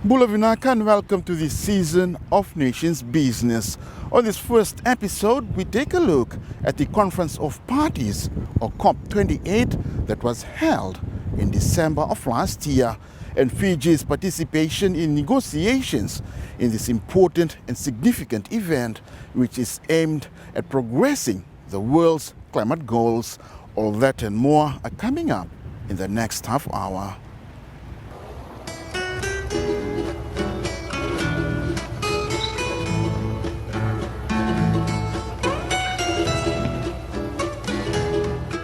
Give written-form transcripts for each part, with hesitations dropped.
Bulavinaka and welcome to this season of Nations Business. On this first episode, we take a look at the Conference of Parties, or COP28, that was held in December of last year, and Fiji's participation in negotiations in this important and significant event, which is aimed at progressing the world's climate goals. All that and more are coming up in the next half hour.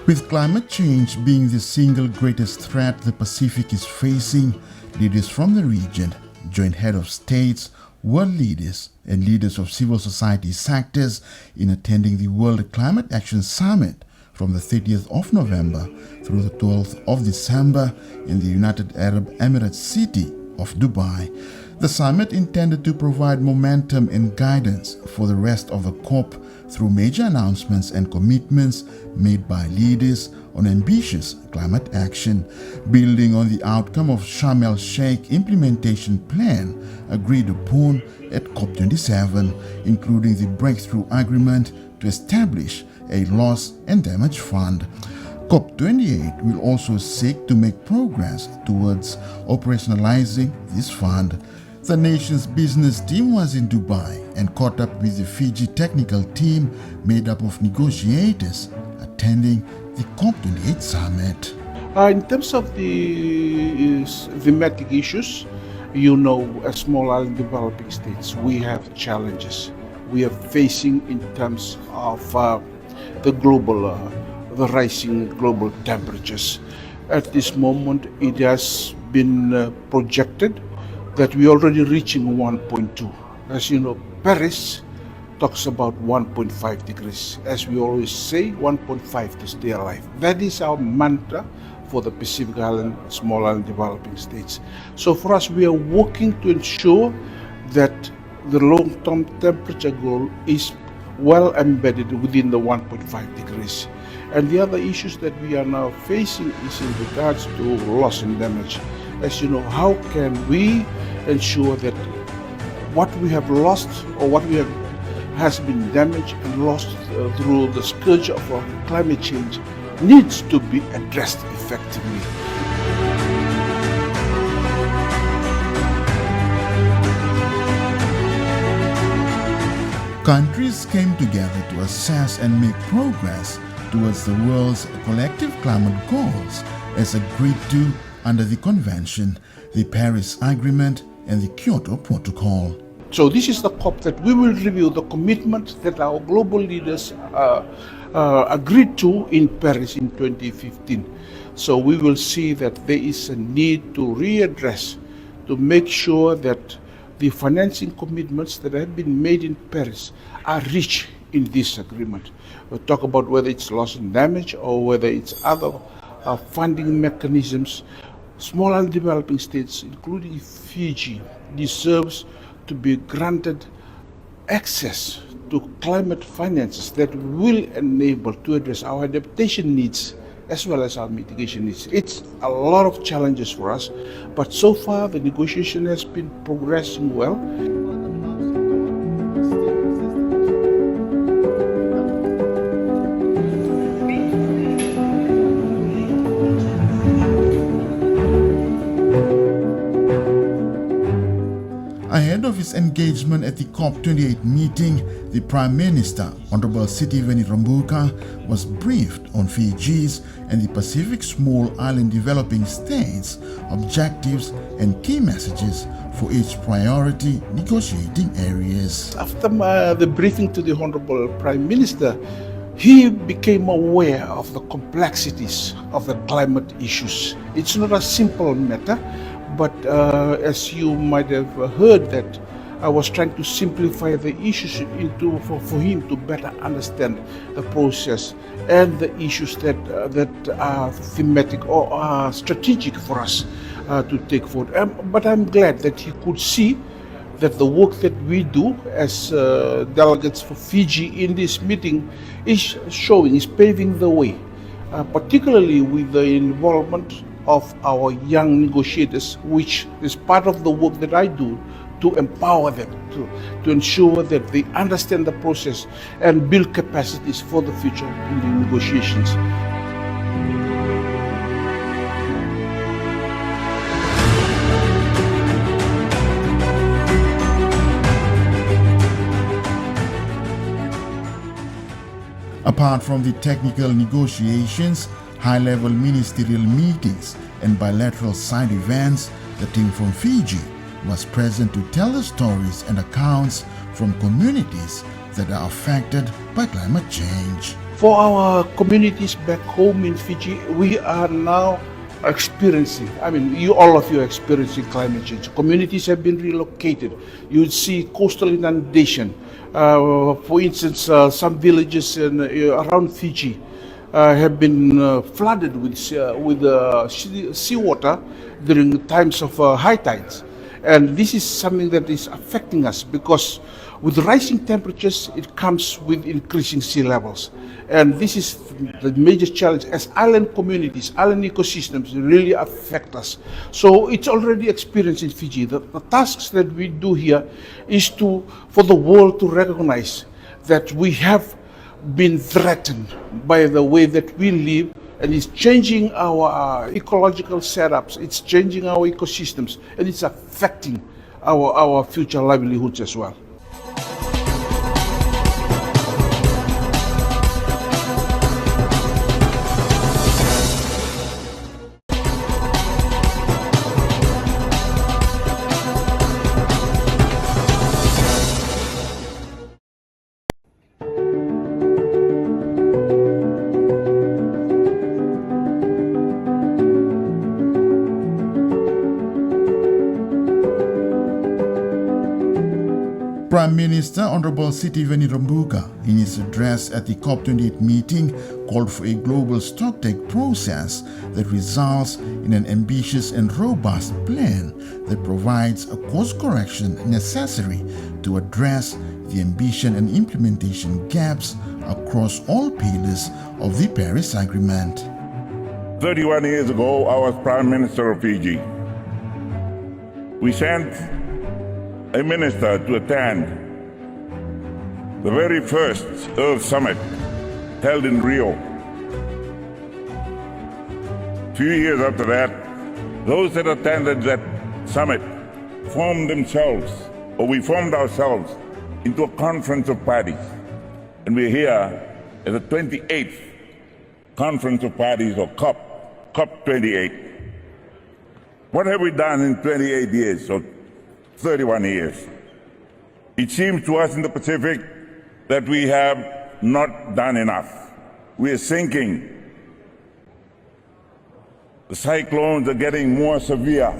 With climate change being the single greatest threat the Pacific is facing, leaders from the region, joint head of states, world leaders, and leaders of civil society sectors in attending the World Climate Action Summit from the 30th of November through the 12th of December in the United Arab Emirates city of Dubai. The summit intended to provide momentum and guidance for the rest of the COP through major announcements and commitments made by leaders on ambitious climate action, building on the outcome of Sharm el-Sheikh implementation plan agreed upon at COP27, including the breakthrough agreement to establish a loss and damage fund. COP28 will also seek to make progress towards operationalizing this fund. The nation's business team was in Dubai and caught up with the Fiji technical team made up of negotiators attending the COP28 summit. In terms of the thematic issues, as small island developing states, we have challenges we are facing in terms of the rising global temperatures. At this moment, it has been projected that we're already reaching 1.2. As you know, Paris talks about 1.5 degrees. As we always say, 1.5 to stay alive. That is our mantra for the Pacific Island, small island developing states. So for us, we are working to ensure that the long-term temperature goal is well embedded within the 1.5 degrees. And the other issues that we are now facing is in regards to loss and damage. As you know, how can we ensure that what we have lost or what we have has been damaged and lost through the scourge of climate change needs to be addressed effectively. Countries came together to assess and make progress towards the world's collective climate goals as agreed to under the Convention, the Paris Agreement, and the Kyoto Protocol. So this is the COP that we will review the commitments that our global leaders agreed to in Paris in 2015. So we will see that there is a need to readdress, to make sure that the financing commitments that have been made in Paris are reached in this agreement. We'll talk about whether it's loss and damage or whether it's other funding mechanisms. Small and developing states, including Fiji, deserves to be granted access to climate finances that will enable to address our adaptation needs as well as our mitigation needs. It's a lot of challenges for us, but so far the negotiation has been progressing well. Ahead of his engagement at the COP28 meeting, the Prime Minister, Honorable Sitiveni Rabuka, was briefed on Fiji's and the Pacific Small Island Developing States' objectives and key messages for each priority negotiating areas. After the briefing to the Honorable Prime Minister, he became aware of the complexities of the climate issues. It's not a simple matter, but as you might have heard, that I was trying to simplify the issues for him to better understand the process and the issues that are thematic or are strategic for us to take forward. But I'm glad that he could see that the work that we do as delegates for Fiji in this meeting is paving the way, particularly with the involvement of our young negotiators, which is part of the work that I do, to empower them, to ensure that they understand the process and build capacities for the future in the negotiations. Apart from the technical negotiations, high-level ministerial meetings and bilateral side events, the team from Fiji was present to tell the stories and accounts from communities that are affected by climate change. For our communities back home in Fiji, we are now experiencing, all of you are experiencing climate change. Communities have been relocated. You see coastal inundation. For instance, some villages around Fiji have been flooded with seawater during times of high tides. And this is something that is affecting us because with rising temperatures, it comes with increasing sea levels. And this is the major challenge as island communities, island ecosystems really affect us. So it's already experienced in Fiji. The tasks that we do here is for the world to recognize that we have been threatened by the way that we live, and it's changing our ecological setups, it's changing our ecosystems, and it's affecting our future livelihoods as well. Prime Minister Honorable Siti Veni Rambuka, in his address at the COP28 meeting, called for a global stocktake process that results in an ambitious and robust plan that provides a course correction necessary to address the ambition and implementation gaps across all pillars of the Paris Agreement. 31 years ago, I was Prime Minister of Fiji. We sent a minister to attend the very first Earth Summit held in Rio. A few years after that, those that attended that summit we formed ourselves into a conference of parties. And we're here at the 28th Conference of Parties, or COP28. What have we done in 28 years? 31 years. It seems to us in the Pacific that we have not done enough. We are sinking. The cyclones are getting more severe.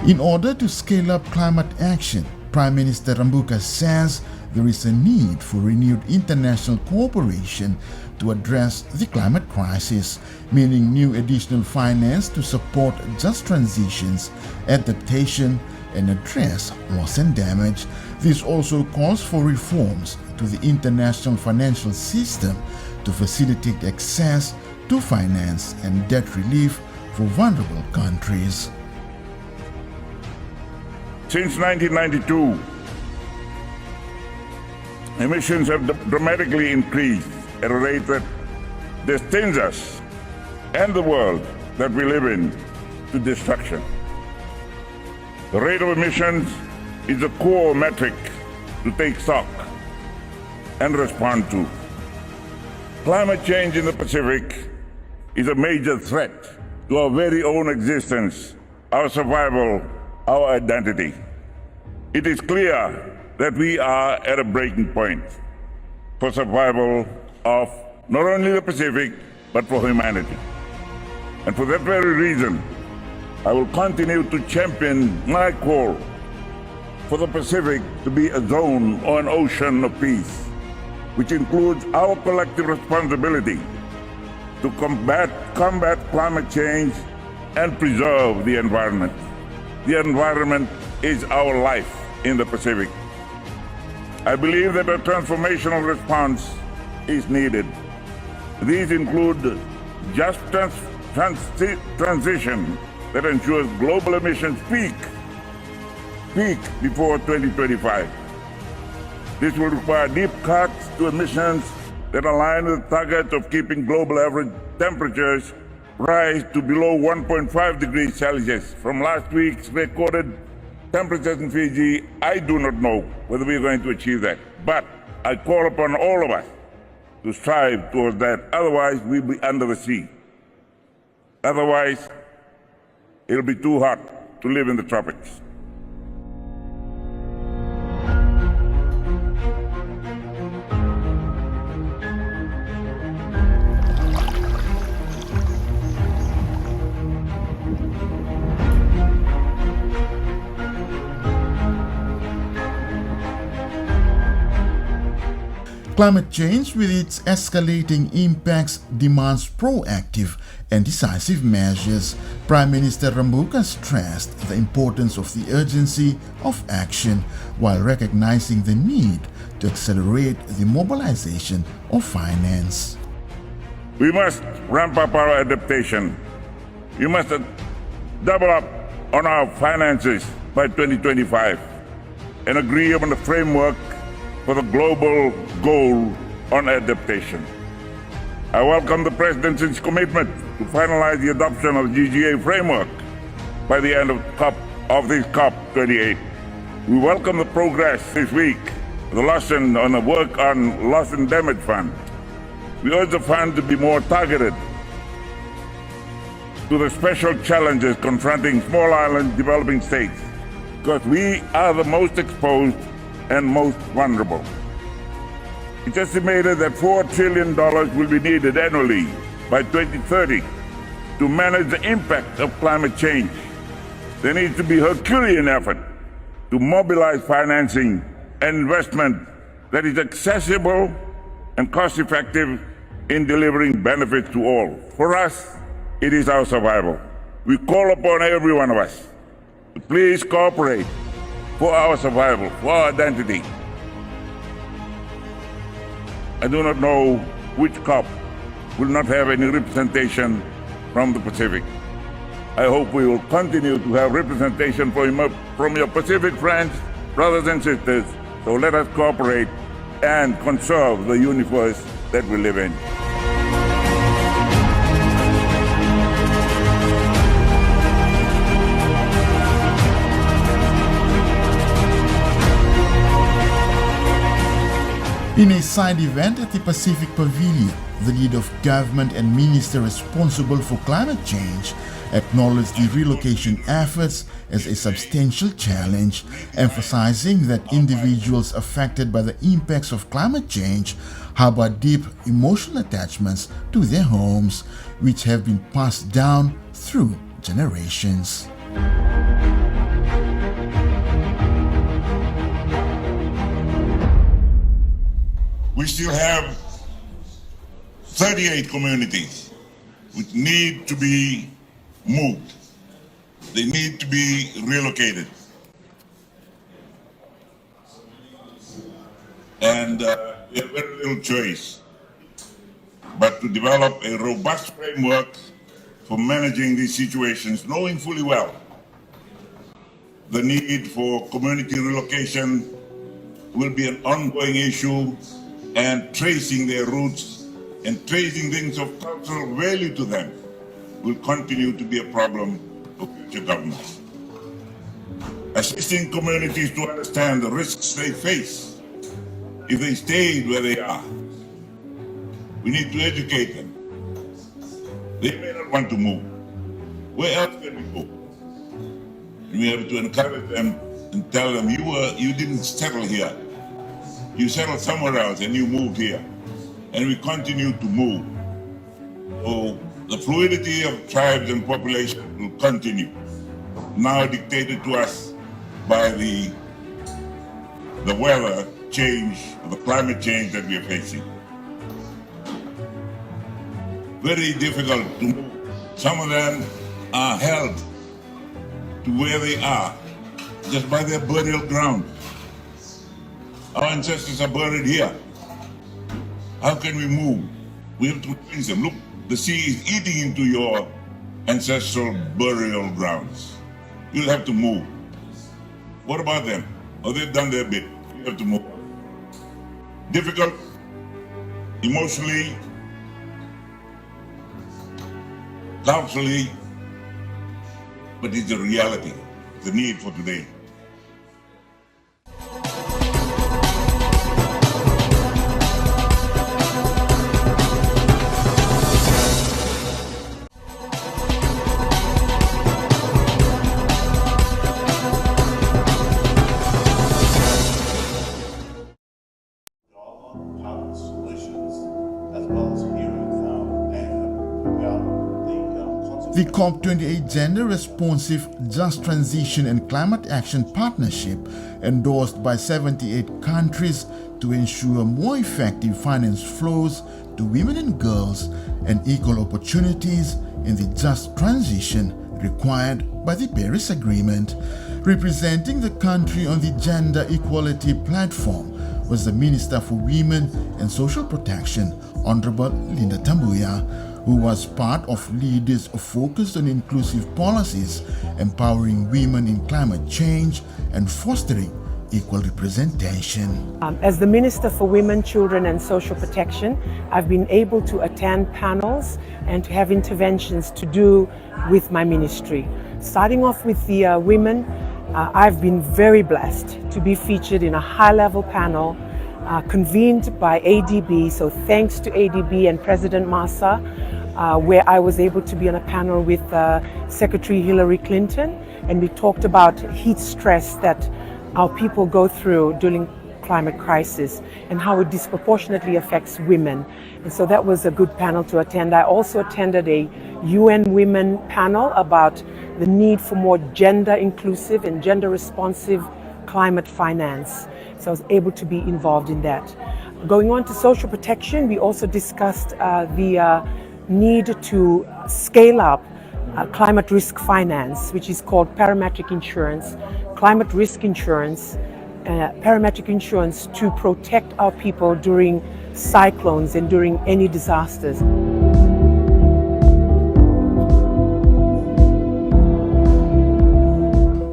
In order to scale up climate action, Prime Minister Rambuka says there is a need for renewed international cooperation to address the climate crisis, meaning new additional finance to support just transitions, adaptation, and address loss and damage. This also calls for reforms to the international financial system to facilitate access to finance and debt relief for vulnerable countries. Since 1992, emissions have dramatically increased at a rate that destines us and the world that we live in to destruction. The rate of emissions is a core metric to take stock and respond to. Climate change in the Pacific is a major threat to our very own existence, our survival, our identity. It is clear that we are at a breaking point for survival of not only the Pacific, but for humanity. And for that very reason, I will continue to champion my call for the Pacific to be a zone or an ocean of peace, which includes our collective responsibility to combat climate change and preserve the environment. The environment is our life in the Pacific. I believe that a transformational response is needed. These include just transition that ensures global emissions peak before 2025. This will require deep cuts to emissions that align with the target of keeping global average temperatures rise to below 1.5 degrees Celsius. From last week's recorded temperatures in Fiji, I do not know whether we are going to achieve that. But I call upon all of us to strive towards that. Otherwise, we'll be under the sea. Otherwise, it'll be too hot to live in the tropics. Climate change, with its escalating impacts, demands proactive and decisive measures. Prime Minister Rambuka stressed the importance of the urgency of action while recognizing the need to accelerate the mobilization of finance. We must ramp up our adaptation. We must double up on our finances by 2025 and agree on the framework for the global goal on adaptation. I welcome the Presidency's commitment to finalize the adoption of the GGA framework by the end of this COP28. We welcome the progress this week, the work on loss and damage fund. We urge the fund to be more targeted to the special challenges confronting small island developing states, because we are the most exposed and most vulnerable. It's estimated that $4 trillion will be needed annually by 2030 to manage the impact of climate change. There needs to be a Herculean effort to mobilize financing and investment that is accessible and cost-effective in delivering benefits to all. For us, it is our survival. We call upon every one of us to please cooperate for our survival, for our identity. I do not know which COP will not have any representation from the Pacific. I hope we will continue to have representation from your Pacific friends, brothers and sisters. So let us cooperate and conserve the universe that we live in. In a side event at the Pacific Pavilion, the leader of government and minister responsible for climate change acknowledged the relocation efforts as a substantial challenge, emphasizing that individuals affected by the impacts of climate change harbor deep emotional attachments to their homes, which have been passed down through generations. We still have 38 communities which need to be moved. They need to be relocated. And we have very little choice but to develop a robust framework for managing these situations, knowing fully well the need for community relocation will be an ongoing issue, and tracing their roots and tracing things of cultural value to them will continue to be a problem for future governments. Assisting communities to understand the risks they face if they stay where they are. We need to educate them. They may not want to move. Where else can we go? And we have to encourage them and tell them, you didn't settle here. You settled somewhere else and you moved here. and we continue to move. So the fluidity of tribes and population will continue, now dictated to us by the weather change, the climate change that we are facing. Very difficult to move. Some of them are held to where they are just by their burial ground. Our ancestors are buried here. How can we move? We have to cleanse them. Look, the sea is eating into your ancestral burial grounds. You'll have to move. What about them? Oh, they've done their bit. You have to move. Difficult, emotionally, doubtfully, but it's a reality, the need for today. The COP28 Gender Responsive Just Transition and Climate Action Partnership, endorsed by 78 countries to ensure more effective finance flows to women and girls and equal opportunities in the just transition required by the Paris Agreement. Representing the country on the Gender Equality Platform was the Minister for Women and Social Protection, Honorable Linda Tambuya, who was part of leaders focused on inclusive policies, empowering women in climate change and fostering equal representation. As the Minister for Women, Children and Social Protection, I've been able to attend panels and to have interventions to do with my ministry. Starting off with the women, I've been very blessed to be featured in a high-level panel convened by ADB, so thanks to ADB and President Massa, where I was able to be on a panel with Secretary Hillary Clinton, and we talked about heat stress that our people go through during climate crisis and how it disproportionately affects women. And so that was a good panel to attend. I also attended a UN Women panel about the need for more gender inclusive and gender responsive climate finance. So I was able to be involved in that. Going on to social protection, we also discussed the need to scale up climate risk finance, which is called parametric insurance, climate risk insurance, parametric insurance to protect our people during cyclones and during any disasters.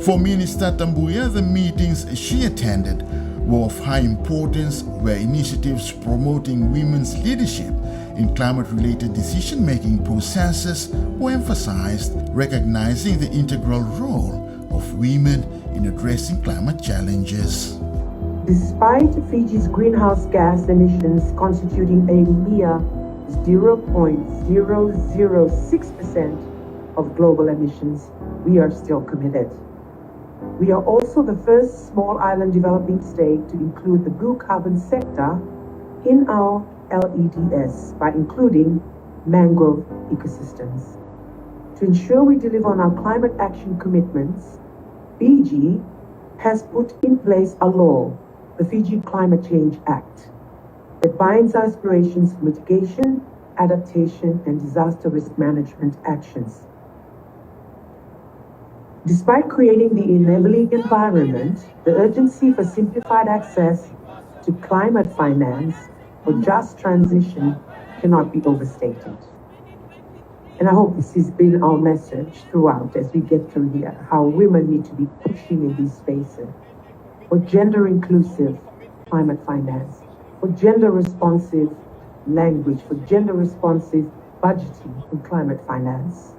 For Minister Tambuya, the meetings she attended were of high importance, where initiatives promoting women's leadership in climate-related decision-making processes were emphasized, recognizing the integral role of women in addressing climate challenges. Despite Fiji's greenhouse gas emissions constituting a mere 0.006% of global emissions, we are still committed. We are also the first small island developing state to include the blue carbon sector in our LEDS by including mangrove ecosystems. To ensure we deliver on our climate action commitments, Fiji has put in place a law, the Fiji Climate Change Act, that binds our aspirations for mitigation, adaptation, and disaster risk management actions. Despite creating the enabling environment, the urgency for simplified access to climate finance for just transition cannot be overstated. And I hope this has been our message throughout as we get through here, how women need to be pushing in these spaces for gender inclusive climate finance, for gender responsive language, for gender responsive budgeting in climate finance.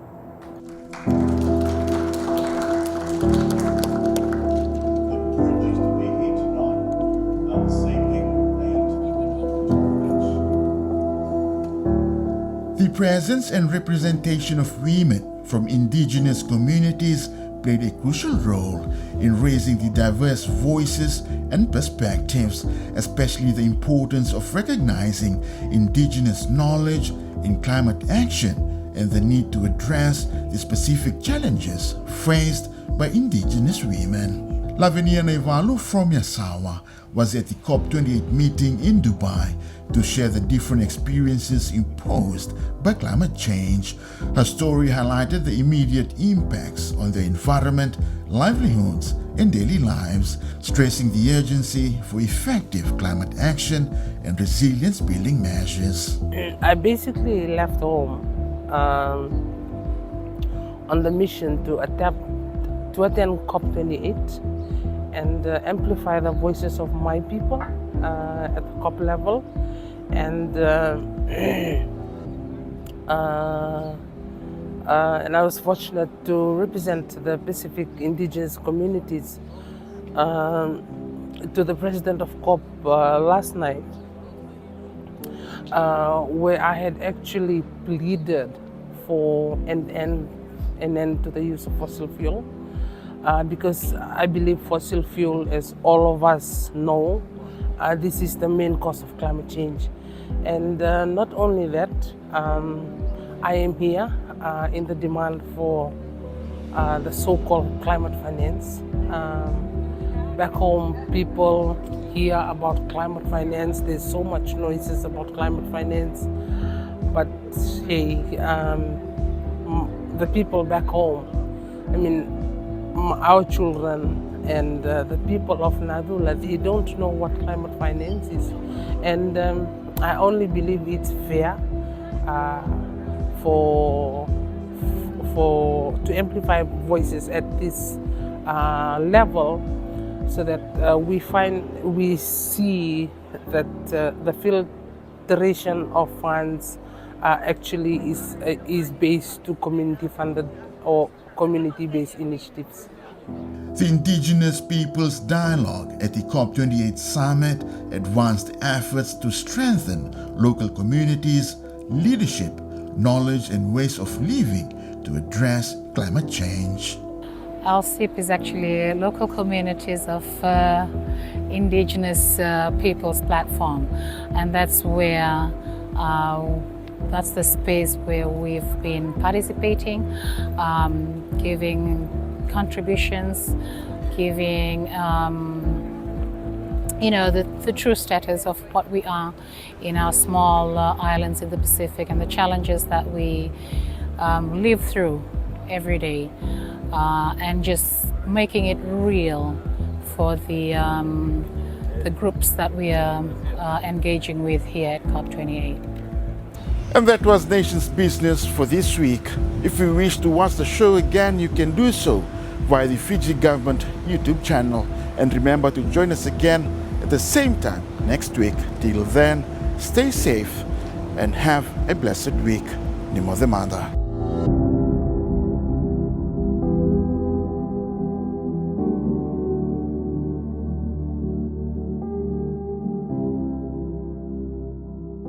The presence and representation of women from indigenous communities played a crucial role in raising the diverse voices and perspectives, especially the importance of recognizing indigenous knowledge in climate action and the need to address the specific challenges faced by indigenous women. Lavinia Naivalu from Yasawa was at the COP28 meeting in Dubai to share the different experiences imposed by climate change. Her story highlighted the immediate impacts on their environment, livelihoods, and daily lives, stressing the urgency for effective climate action and resilience-building measures. I basically left home on the mission to attend COP28 and amplify the voices of my people at the COP level. And I was fortunate to represent the Pacific indigenous communities to the president of COP last night, where I had actually pleaded for an end to the use of fossil fuel. Because I believe fossil fuel, as all of us know, this is the main cause of climate change. And not only that, I am here in the demand for the so-called climate finance. Back home, people hear about climate finance. There's so much noises about climate finance. But hey, the people back home, I mean, our children and the people of Nadula, they don't know what climate finance is. And I only believe it's fair to amplify voices at this level, so that we see that the filtration of funds actually is based to community-funded or community-based initiatives. The Indigenous Peoples Dialogue at the COP28 summit advanced efforts to strengthen local communities, leadership, knowledge and ways of living to address climate change. LCIP is actually a local communities of Indigenous peoples platform, and that's where that's the space where we've been participating, giving contributions, giving the true status of what we are in our small islands in the Pacific and the challenges that we live through every day, and just making it real for the groups that we are engaging with here at COP28. And that was Nation's Business for this week. If you wish to watch the show again, you can do so via the Fiji Government YouTube channel. And remember to join us again at the same time next week. Till then, stay safe and have a blessed week. Nimo the Mother.